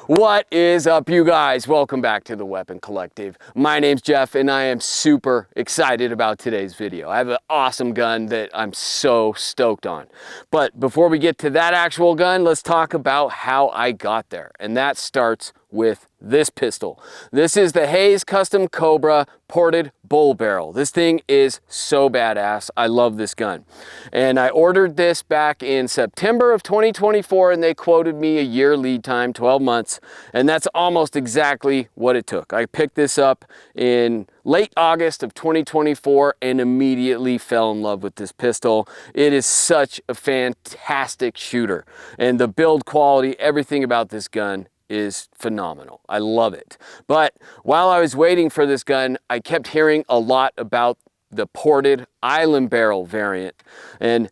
What is up, you guys? Welcome back to the Weapon Collective. My name's Jeff and I am super excited about today's video. I have an awesome gun that I'm so stoked on. But before we get to that actual gun, let's talk about how I got there. And that starts with this pistol. This is the Hayes Custom Cobra ported bull barrel. This thing is so badass. I love this gun. And I ordered this back in September of 2024 and they quoted me a year lead time, 12 months. And that's almost exactly what it took. I picked this up in late August of 2024 and immediately fell in love with this pistol. It is such a fantastic shooter. And the build quality, everything about this gun is phenomenal. I love it. But while I was waiting for this gun, I kept hearing a lot about the ported island barrel variant. And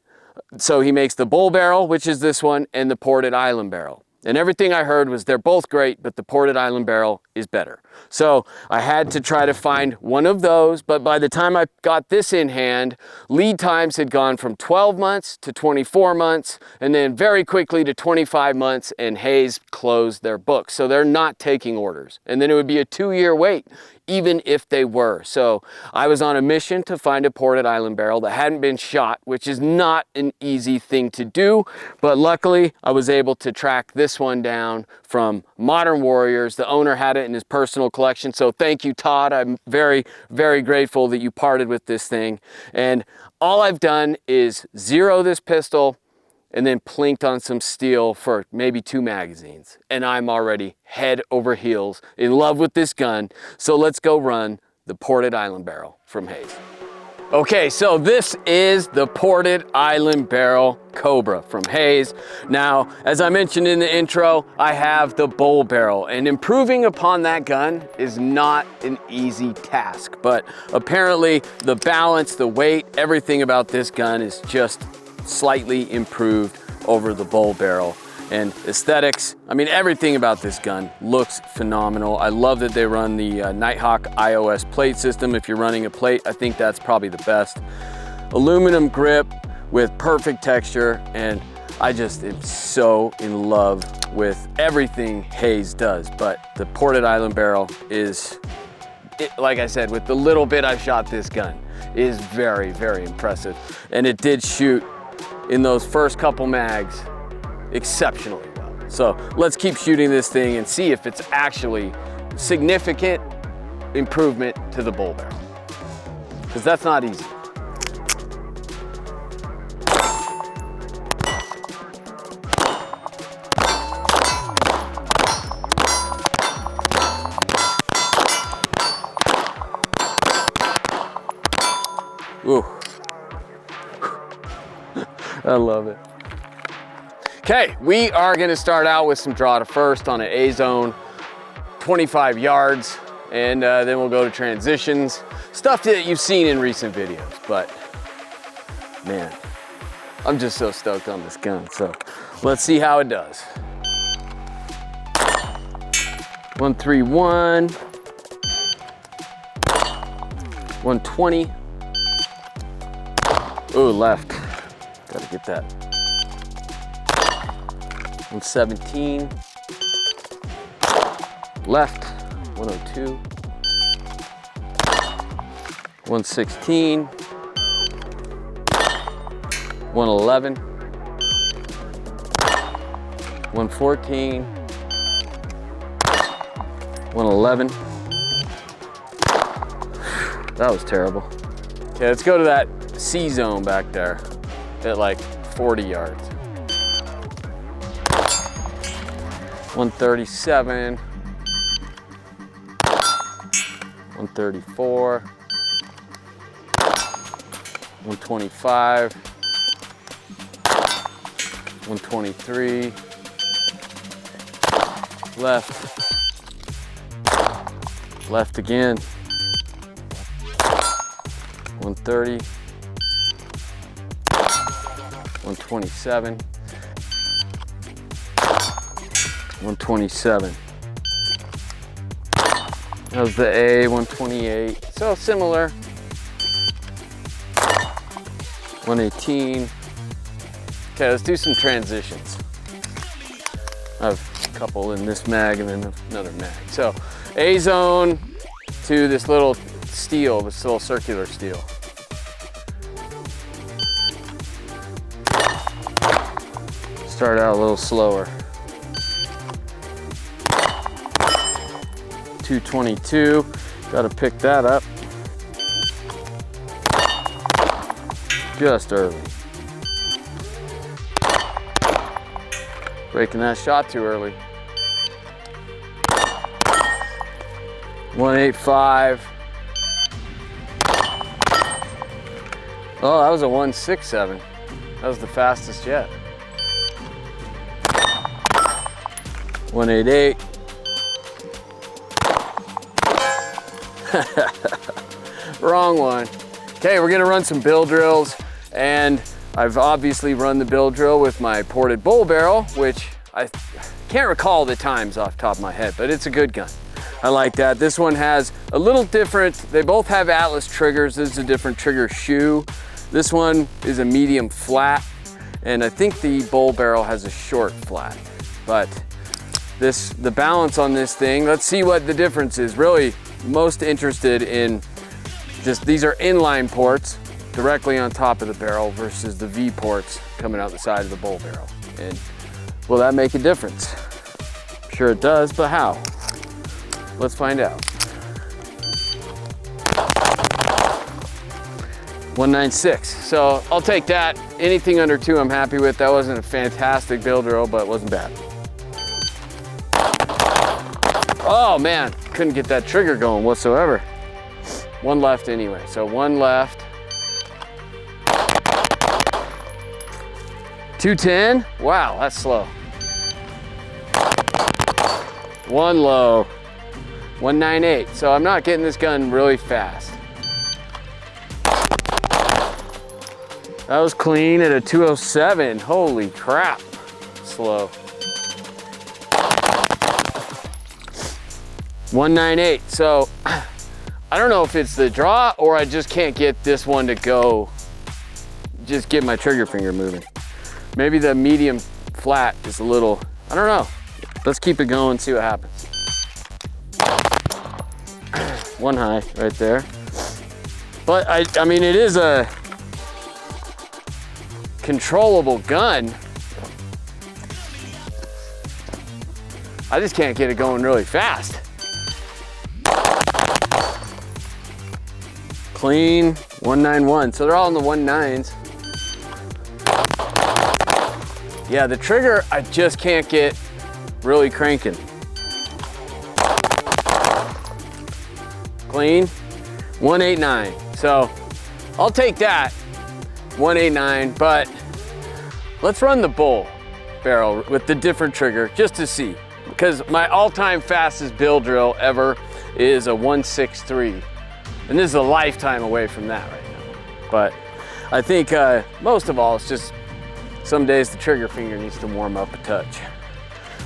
so he makes the bull barrel, which is this one, and the ported island barrel. And everything I heard was they're both great, but the ported island barrel is better. So I had to try to find one of those, but by the time I got this in hand, lead times had gone from 12 months to 24 months, and then very quickly to 25 months, and Hayes closed their books. So they're not taking orders. And then it would be a 2-year wait, even if they were. So I was on a mission to find a ported island barrel that hadn't been shot, which is not an easy thing to do, but luckily I was able to track this one down from Modern Warriors. The owner had it in his personal collection, so thank you, Todd. I'm very, very grateful that you parted with this thing. And all I've done is zero this pistol and then plinked on some steel for maybe 2 magazines. And I'm already head over heels in love with this gun. So let's go run the ported island barrel from Hayes. Okay, so this is the ported island barrel Cobra from Hayes. Now, as I mentioned in the intro, I have the bull barrel, and improving upon that gun is not an easy task, but apparently the balance, the weight, everything about this gun is just slightly improved over the bull barrel. And aesthetics, I mean, everything about this gun looks phenomenal. I love that they run the Nighthawk iOS plate system. If you're running a plate, I think that's probably the best. Aluminum grip with perfect texture, and I just am so in love with everything Hayes does. But the ported island barrel is, like I said, with the little bit I've shot this gun, is very, very impressive. And it did shoot in those first couple mags exceptionally well. So let's keep shooting this thing and see if it's actually significant improvement to the bull barrel, because that's not easy. Ooh. I love it. Okay, we are gonna start out with some draw to first on an A-zone, 25 yards, and then we'll go to transitions, stuff that you've seen in recent videos, but man, I'm just so stoked on this gun, so let's see how it does. 131, 120, ooh, left, gotta get that. 117, left, 102, 116, 111, 114, 111. That was terrible. Okay, let's go to that C zone back there at like 40 yards. 137, 134, 125, 123, left again, 130, 127, 127. That was the A, 128. So similar. 118. Okay, let's do some transitions. I have a couple in this mag and then another mag. So A zone to this little steel, this little circular steel. Start out a little slower. 222, gotta pick that up. Just early. Breaking that shot too early. 185. Oh, that was a 167. That was the fastest yet. 188. Wrong one. Okay, we're gonna run some bill drills, and I've obviously run the bill drill with my ported bull barrel, which I can't recall the times off the top of my head, but it's a good gun. I like that. This one has a little different, they both have Atlas triggers. This is a different trigger shoe. This one is a medium flat, and I think the bull barrel has a short flat, but the balance on this thing, let's see what the difference is. Really most interested in just, these are inline ports directly on top of the barrel versus the V ports coming out the side of the bull barrel. And will that make a difference? I'm sure it does, but how? Let's find out. 196, so I'll take that. Anything under 2 I'm happy with. That wasn't a fantastic bill drill, but it wasn't bad. Oh man, couldn't get that trigger going whatsoever. One left anyway, so one left. 210, wow, that's slow. One low, 198. So I'm not getting this gun really fast. That was clean at a 207, holy crap, slow. 198, so I don't know if it's the draw or I just can't get this one to go, just get my trigger finger moving. Maybe the medium flat is a little, I don't know. Let's keep it going, see what happens. One high right there. But I mean, it is a controllable gun. I just can't get it going really fast. Clean, 191. So they're all in the 19s. Yeah, the trigger, I just can't get really cranking. Clean, 189. So I'll take that, 189, but let's run the bull barrel with the different trigger just to see. Because my all-time fastest bill drill ever is a 163. And this is a lifetime away from that right now. But I think most of all, it's just some days the trigger finger needs to warm up a touch.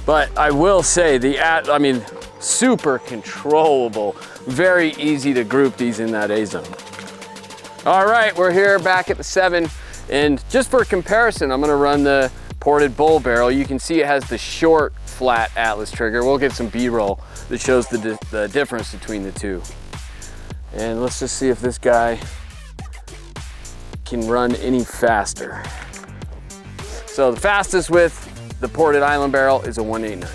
But I will say I mean, super controllable, very easy to group these in that A zone. All right, we're here back at the 7, and just for comparison, I'm gonna run the ported bull barrel. You can see it has the short, flat Atlas trigger. We'll get some B-roll that shows the difference between the two. And let's just see if this guy can run any faster. So the fastest with the ported Island barrel is a 189.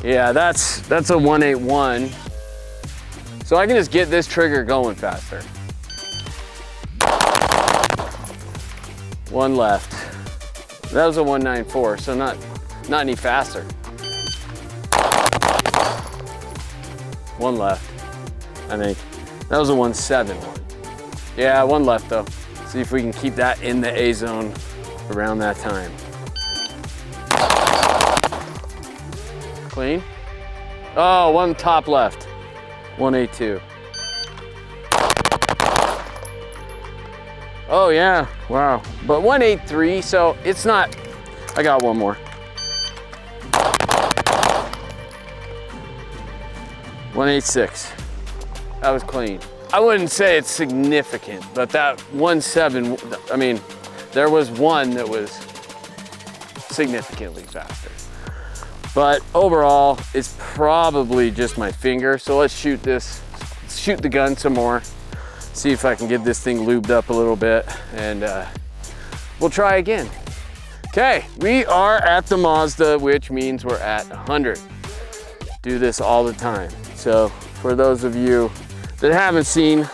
Yeah, that's a 181. So I can just get this trigger going faster. One left. That was a 194, so not any faster. One left, I think. That was a 171. Yeah, one left though. See if we can keep that in the A zone around that time. Clean. Oh, one top left. 182. Oh yeah, wow. But 183, so it's not, I got one more. 186. That was clean. I wouldn't say it's significant, but that 1.7, I mean, there was one that was significantly faster. But overall, it's probably just my finger. So let's shoot the gun some more. See if I can get this thing lubed up a little bit, and we'll try again. Okay, we are at the Mazda, which means we're at 100. Do this all the time. So for those of you that haven't seen,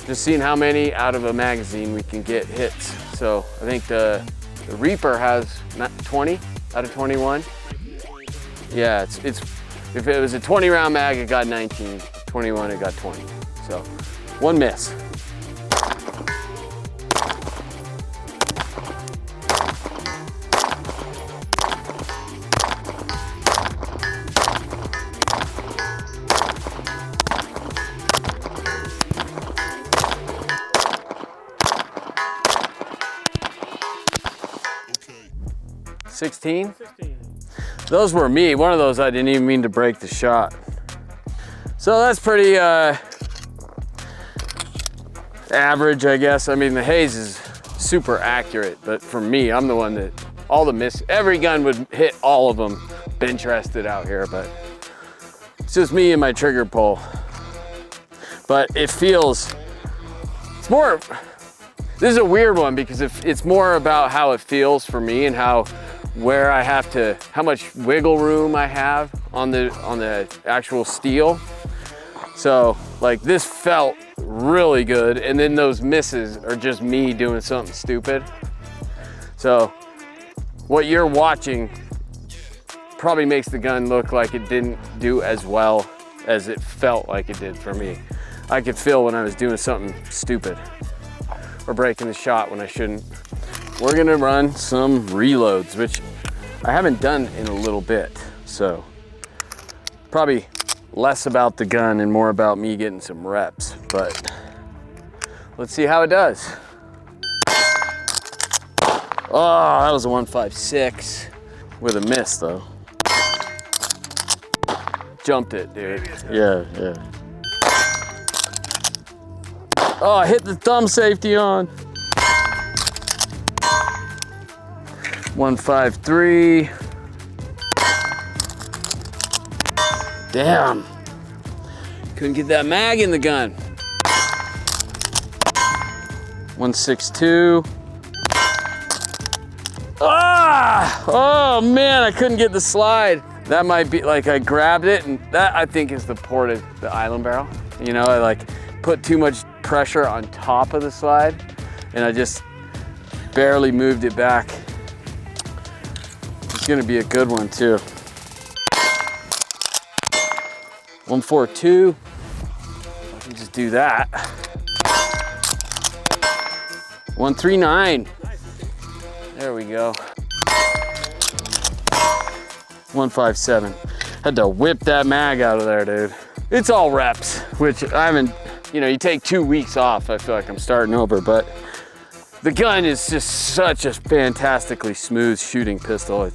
just seen how many out of a magazine we can get hits. So I think the Reaper has 20 out of 21. Yeah, it's if it was a 20 round mag, it got 19. 21, it got 20. So one miss. Okay. 16? Those were me. One of those I didn't even mean to break the shot. So that's pretty average, I guess. I mean, the haze is super accurate, but for me, I'm the one that every gun would hit all of them bench rested out here, but it's just me and my trigger pull. But it feels, it's more, this is a weird one because it's more about how it feels for me and how much wiggle room I have on the actual steel. So like this felt really good, and then those misses are just me doing something stupid. So what you're watching probably makes the gun look like it didn't do as well as it felt like it did for me. I could feel when I was doing something stupid or breaking the shot when I shouldn't. We're gonna run some reloads, which I haven't done in a little bit. So probably less about the gun and more about me getting some reps, but let's see how it does. Oh, that was a 156 with a miss though. Jumped it, dude. Yeah. Oh, I hit the thumb safety on. 153. Damn. Couldn't get that mag in the gun. 162. Ah! Oh man, I couldn't get the slide. That might be like I grabbed it, and that I think is the Island barrel. You know, I like put too much pressure on top of the slide, and I just barely moved it back. It's gonna be a good one too. 142. I can just do that. 139. There we go. 157. Had to whip that mag out of there, dude. It's all reps, which I haven't, you know, you take 2 weeks off, I feel like I'm starting over, but the gun is just such a fantastically smooth shooting pistol.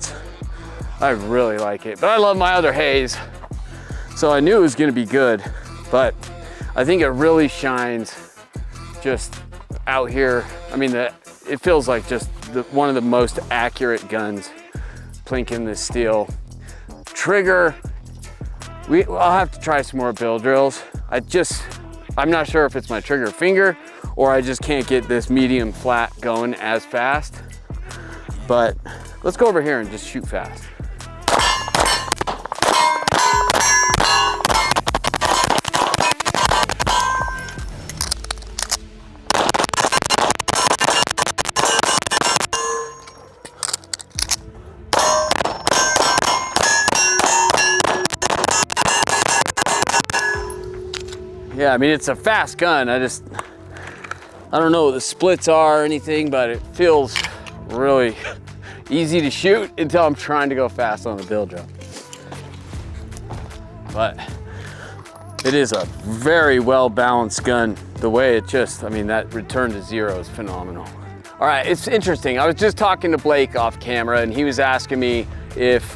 I really like it, but I love my other haze. So I knew it was gonna be good, but I think it really shines just out here. I mean, it feels like just one of the most accurate guns plinking this steel. Trigger, I'll have to try some more bill drills. I'm not sure if it's my trigger finger or I just can't get this medium flat going as fast. But let's go over here and just shoot fast. Yeah, I mean, it's a fast gun. I don't know what the splits are or anything, but it feels really easy to shoot until I'm trying to go fast on the bill drill. But it is a very well balanced gun. The way it just, I mean, that return to zero is phenomenal. All right, it's interesting. I was just talking to Blake off camera and he was asking me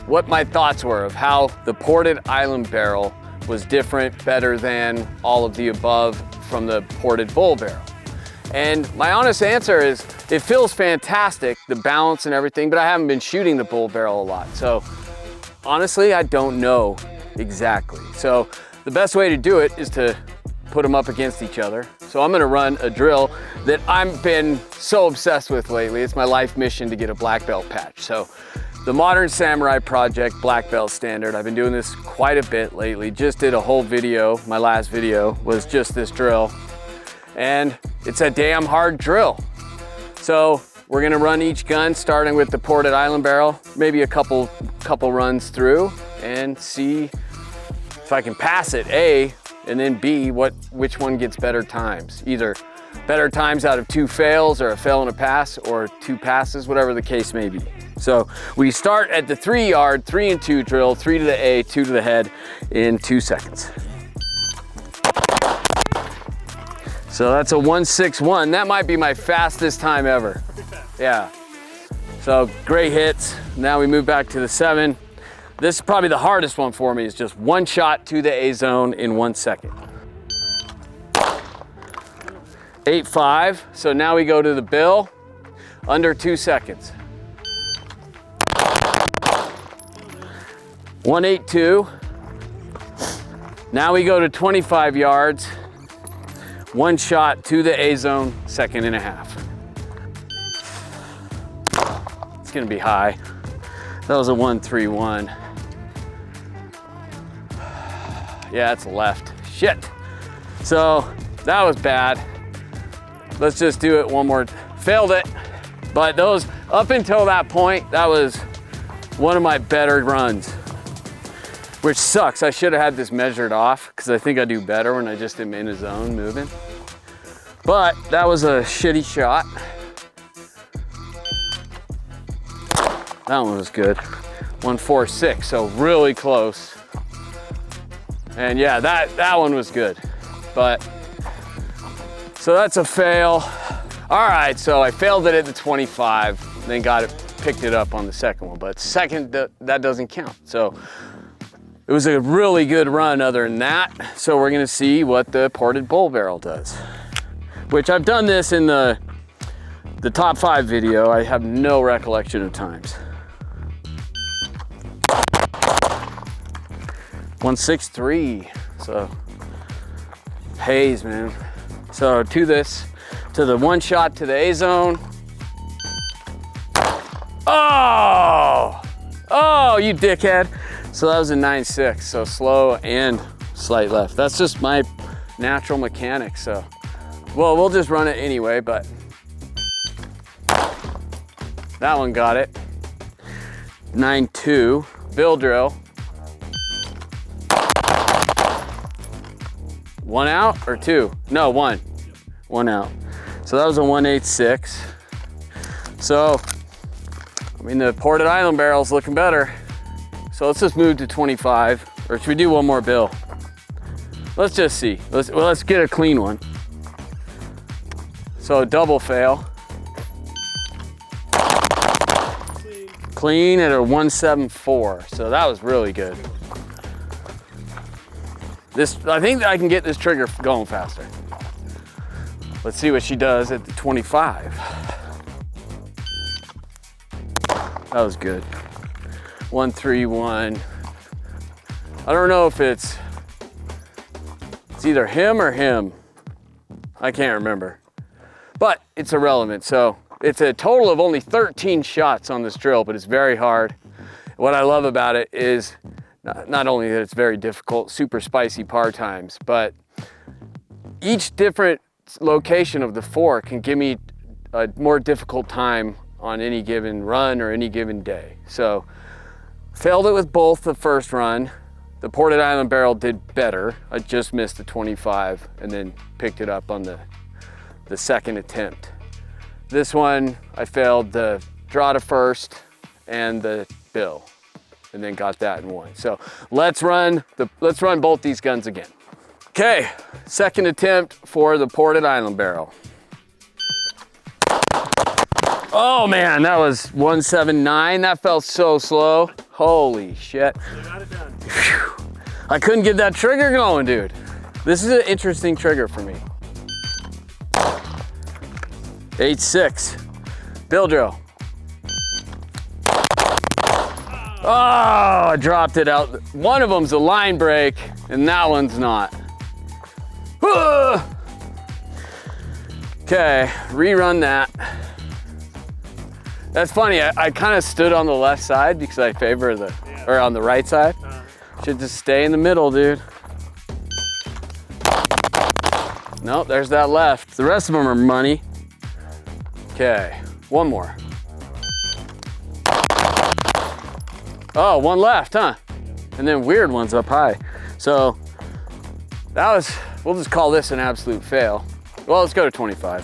what my thoughts were of how the ported island barrel was different, better than all of the above from the ported bull barrel. And my honest answer is, it feels fantastic, the balance and everything, but I haven't been shooting the bull barrel a lot. So honestly, I don't know exactly. So the best way to do it is to put them up against each other. So I'm gonna run a drill that I've been so obsessed with lately. It's my life mission to get a black belt patch. So the Modern Samurai Project Black Belt Standard. I've been doing this quite a bit lately. Just did a whole video. My last video was just this drill. And it's a damn hard drill. So we're gonna run each gun starting with the ported island barrel, maybe a couple runs through and see if I can pass it, A, and then B, which one gets better times. Either better times out of 2 fails or a fail and a pass, or 2 passes, whatever the case may be. So we start at the 3 yard, 3 and 2 drill, 3 to the A, 2 to the head in 2 seconds. So that's a 161. That might be my fastest time ever. Yeah. So great hits. Now we move back to the 7. This is probably the hardest one for me, is just 1 shot to the A zone in 1 second. 8.5. So now we go to the bill, under 2 seconds. 182. Now we go to 25 yards, 1 shot to the A zone, 1.5 seconds. It's gonna be high. That was a 131. Yeah, it's left. Shit. So that was bad. Let's just do it one more. Failed it. But those, up until that point, that was one of my better runs. Which sucks. I should have had this measured off, because I think I do better when I just am in a zone moving. But that was a shitty shot. That one was good. 146, so really close. And yeah, that one was good. But, so that's a fail. All right, so I failed it at the 25, then picked it up on the second one. But second, that doesn't count. So it was a really good run other than that. So we're gonna see what the ported bull barrel does. Which I've done this in the top 5 video. I have no recollection of times. 163, so haze, man. So to the 1 shot to the A zone. Oh, you dickhead. So that was a 9.6, so slow and slight left. That's just my natural mechanics, so. Well, we'll just run it anyway, but that one got it. 9.2, bill drill. 1 out or 2? No, 1. 1 out. So that was a 186. So, I mean, the ported island barrel's looking better. So let's just move to 25, or should we do one more bill? Let's just see. Let's get a clean one. So double fail. Clean at a 174. So that was really good. I think I can get this trigger going faster. Let's see what she does at the 25. That was good. 131. I don't know if it's either him or him. I can't remember. it's irrelevant. So it's a total of only 13 shots on this drill, but it's very hard. What I love about it is not only that it's very difficult, super spicy par times, but each different location of the fork can give me a more difficult time on any given run or any given day. So failed it with both the first run. The ported island barrel did better. I just missed the 25 and then picked it up on the second attempt. This one, I failed the draw to first and the bill, and then got that and won. So let's run both these guns again. Okay, second attempt for the ported island barrel. Oh man, that was 179. That felt so slow. Holy shit. You got it done. Whew. I couldn't get that trigger going, dude. This is an interesting trigger for me. 8.6, bill drill. Oh, I dropped it out. One of them's a line break and that one's not. Okay, rerun that. That's funny, I kind of stood on the left side because I favor or on the right side. Should just stay in the middle, dude. Nope, there's that left. The rest of them are money. Okay, one more. Oh, one left, huh? And then weird ones up high. So that was, we'll just call this an absolute fail. Well, let's go to 25.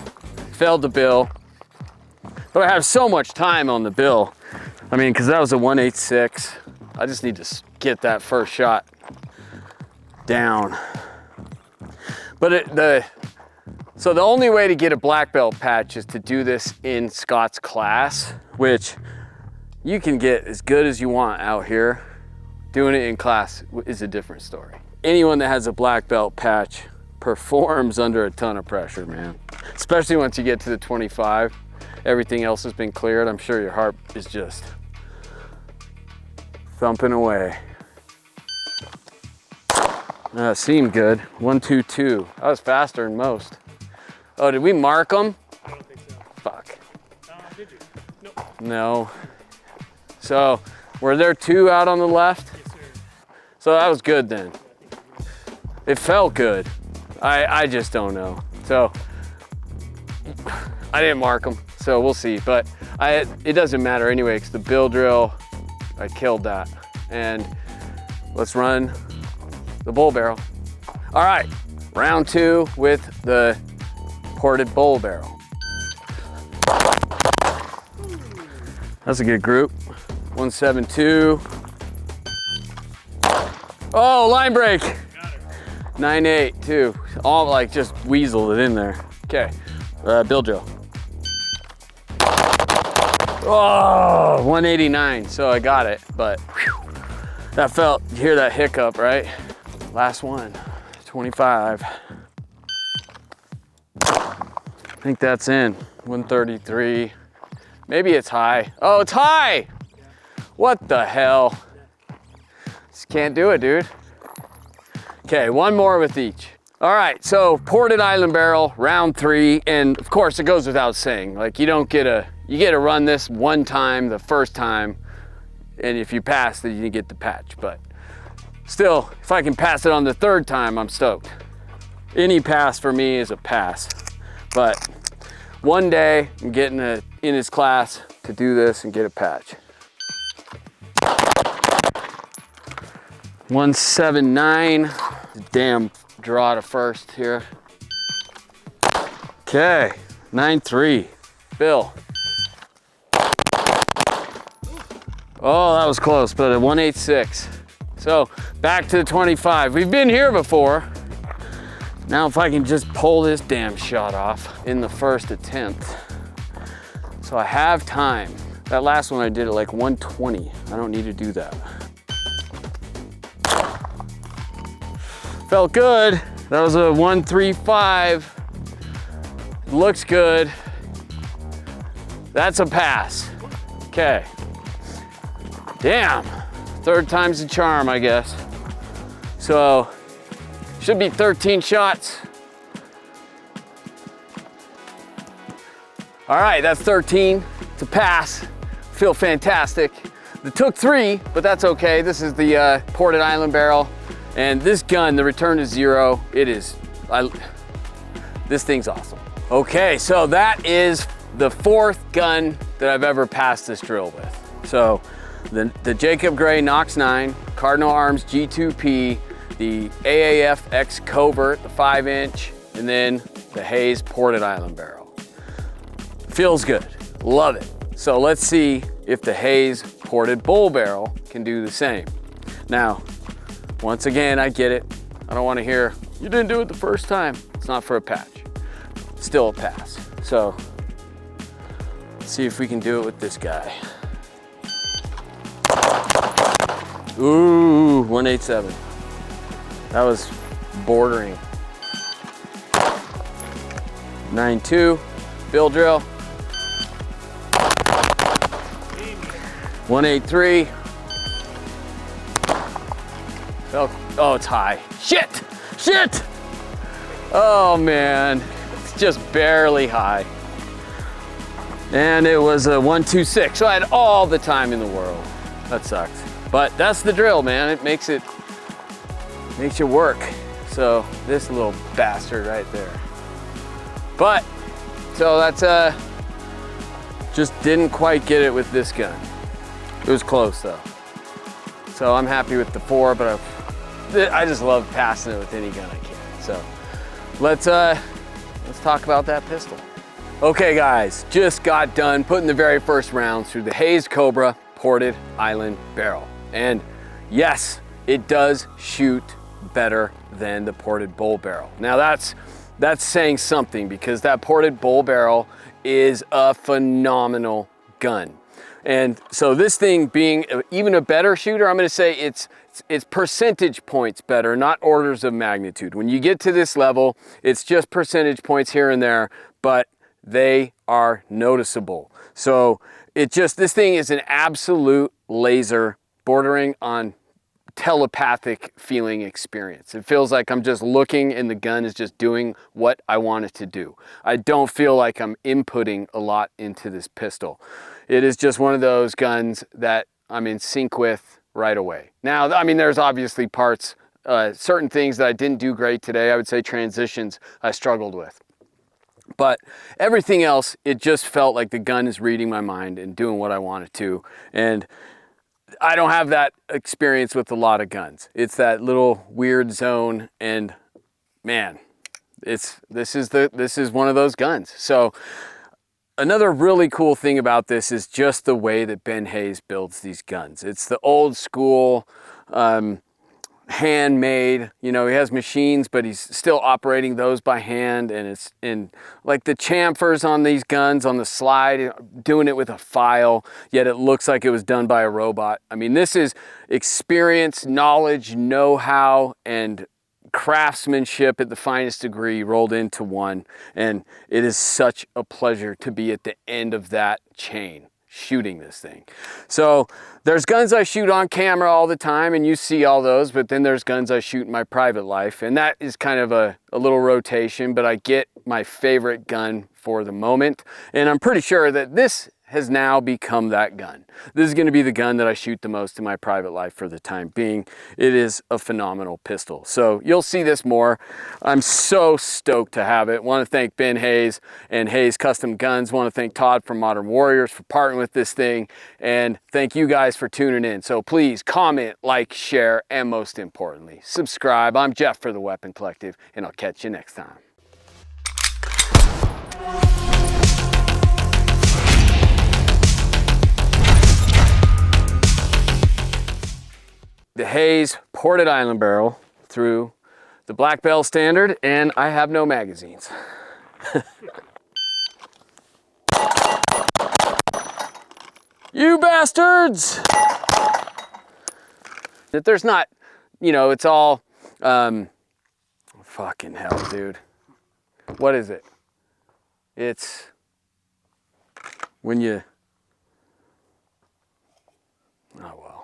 Failed the bill. But I have so much time on the bill. I mean, because that was a 186. I just need to get that first shot down. But so the only way to get a black belt patch is to do this in Scott's class, which you can get as good as you want out here. Doing it in class is a different story. Anyone that has a black belt patch performs under a ton of pressure, man. Especially once you get to the 25, everything else has been cleared. I'm sure your heart is just thumping away. Seemed good. 122. That was faster than most. Oh, did we mark them? I don't think so. Fuck. Did you? Nope. No. So, were there two out on the left? Yes, sir. So that was good then. It felt good. I just don't know. So, I didn't mark them, so we'll see. But it doesn't matter anyway, because the bill drill, I killed that. And let's run the bull barrel. All right, round two with the ported bull barrel. That's a good group. 172. Oh, line break. 9.8 too. All like just weaseled it in there. Okay, bill drill. Oh, 189, so I got it, but whew, that felt, you hear that hiccup, right? Last one, 25. I think that's in, 133. Maybe it's high. Oh, it's high! What the hell? Just can't do it, dude. Okay, one more with each. All right, so ported island barrel, round three, and of course it goes without saying, like you get to run this one time, the first time, and if you pass, then you get the patch. But still, if I can pass it on the third time, I'm stoked. Any pass for me is a pass. But one day, I'm getting in his class to do this and get a patch. 179, damn draw to first here. Okay, 9.3, Bill. Oh, that was close, but a 186. So back to the 25. We've been here before. Now if I can just pull this damn shot off in the first attempt. So I have time. That last one I did at like 120. I don't need to do that. Felt good. That was a 135. Looks good. That's a pass. Okay. Damn. Third time's the charm, I guess. So, should be 13 shots. All right, that's 13 to pass. Feel fantastic. It took 3, but that's okay. This is the ported island barrel. And this gun, the return to 0, this thing's awesome. Okay, so that is the 4th gun that I've ever passed this drill with. So the Jacob Gray Knox 9, Cardinal Arms G2P, the AAF X Covert, the 5-inch, and then the Hayes ported island barrel. Feels good, love it. So let's see if the Hayes ported bull barrel can do the same. Now, once again, I get it. I don't want to hear, you didn't do it the first time. It's not for a patch. Still a pass. So let's see if we can do it with this guy. Ooh, 187. That was bordering. 9.2, bill drill. 183. Oh, it's high. Shit! Shit! Oh man, it's just barely high. And it was a 126, so I had all the time in the world. That sucks. But that's the drill, man. It makes you work. So this little bastard right there. But, so that's just didn't quite get it with this gun. It was close though. So I'm happy with the 4, but I just love passing it with any gun I can. So let's talk about that pistol. Okay guys, just got done putting the very first rounds through the Hayes Cobra ported island barrel. And yes, it does shoot better than the ported bull barrel. Now that's saying something, because that ported bull barrel is a phenomenal gun. And so this thing being even a better shooter, I'm gonna say it's percentage points better, not orders of magnitude. When you get to this level, it's just percentage points here and there, but they are noticeable. So this thing is an absolute laser, bordering on telepathic feeling experience. It feels like I'm just looking and the gun is just doing what I want it to do. I don't feel like I'm inputting a lot into this pistol. It is just one of those guns that I'm in sync with right away. Now, I mean, there's obviously parts, certain things that I didn't do great today. I would say transitions I struggled with. But everything else, it just felt like the gun is reading my mind and doing what I want it to. And I don't have that experience with a lot of guns. It's that little weird zone, and man, this is one of those guns. So another really cool thing about this is just the way that Ben Hayes builds these guns. It's the old school, handmade, you know, he has machines, but he's still operating those by hand. And it's like the chamfers on these guns on the slide, doing it with a file, yet it looks like it was done by a robot. I mean, this is experience, knowledge, know-how, and craftsmanship at the finest degree rolled into one. And it is such a pleasure to be at the end of that chain shooting this thing. So there's guns I shoot on camera all the time, and you see all those, but then there's guns I shoot in my private life, and that is kind of a little rotation, but I get my favorite gun for the moment, and I'm pretty sure that this has now become that gun. This is going to be the gun that I shoot the most in my private life for the time being. It is a phenomenal pistol. So you'll see this more. I'm so stoked to have it. Want to thank Ben Hayes and Hayes Custom Guns. Want to thank Todd from Modern Warriors for partnering with this thing. And thank you guys for tuning in. So please comment, like, share, and most importantly, subscribe. I'm Jeff for the Weapon Collective, and I'll catch you next time. The Hayes ported island barrel through the black belt standard, and I have no magazines. You bastards! That there's not, you know, it's all, fucking hell, dude. What is it? It's when you, oh well.